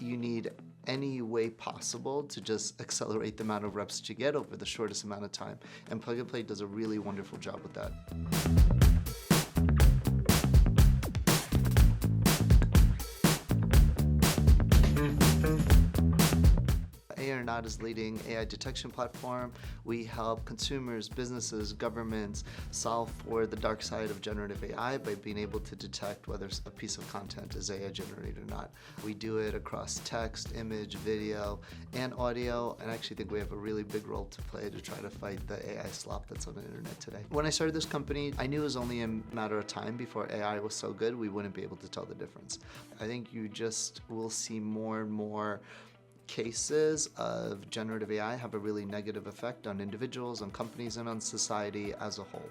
you need any way possible to just accelerate the amount of reps that you get over the shortest amount of time. And Plug and Play does a really wonderful job with that. Anatoly's leading AI detection platform. We help consumers, businesses, governments solve for the dark side of generative AI by being able to detect whether a piece of content is AI generated or not. We do it across text, image, video, and audio, and I actually think we have a really big role to play to try to fight the AI slop that's on the internet today. When I started this company, I knew it was only a matter of time before AI was so good we wouldn't be able to tell the difference. I think you just will see more and more cases of generative AI have a really negative effect on individuals, on companies, and on society as a whole.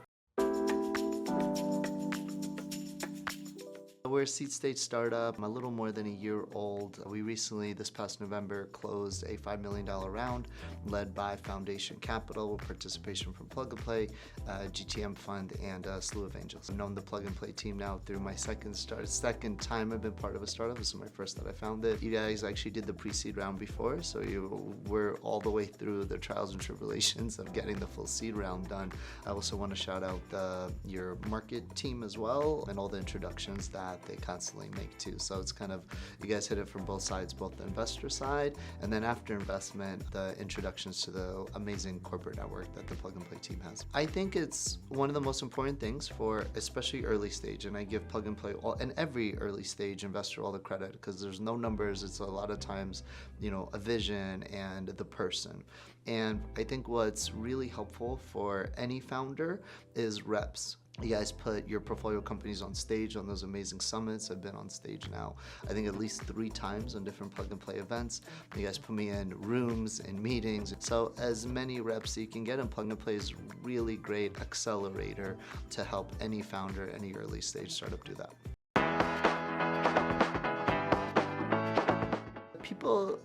We're a seed stage startup, a little more than a year old. We recently, this past November, closed a $5 million round led by Foundation Capital with participation from Plug and Play, GTM Fund, and a slew of angels. I've known the Plug and Play team now through my second time I've been part of a startup. This is my first that I founded. You guys actually did the pre-seed round before, so you were all the way through the trials and tribulations of getting the full seed round done. I also want to shout out your market team as well and all the introductions that they constantly make too. So it's kind of, you guys hit it from both sides, both the investor side and then after investment, the introductions to the amazing corporate network that the Plug and Play team has. I think it's one of the most important things for especially early stage, and I give Plug and Play and every early stage investor all the credit because there's no numbers. It's a lot of times, a vision and the person. And I think what's really helpful for any founder is reps. You guys put your portfolio companies on stage on those amazing summits. I've been on stage now, I think at least 3 times on different Plug and Play events. You guys put me in rooms and meetings. So as many reps you can get, and Plug and Play is a really great accelerator to help any founder, any early stage startup do that. People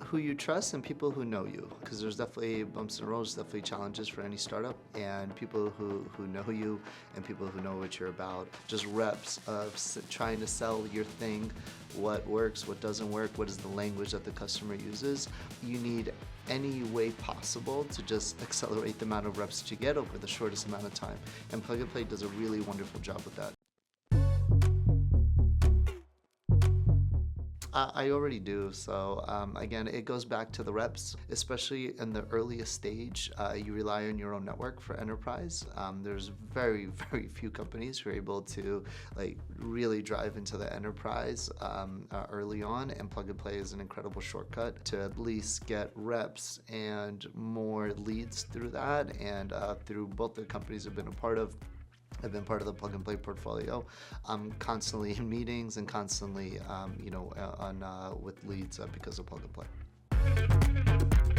who you trust and people who know you, because there's definitely bumps and roads, definitely challenges for any startup, and people who know you and people who know what you're about. Just reps of trying to sell your thing, what works, what doesn't work, what is the language that the customer uses. You need any way possible to just accelerate the amount of reps that you get over the shortest amount of time, and Plug and Play does a really wonderful job with that. I already do. So again, it goes back to the reps, especially in the earliest stage. You rely on your own network for enterprise. There's very, very few companies who are able to really drive into the enterprise early on, and Plug and Play is an incredible shortcut to at least get reps and more leads through that, and through both the companies I've been a part of. I've been part of the Plug and Play portfolio. I'm constantly in meetings and constantly, with leads because of Plug and Play.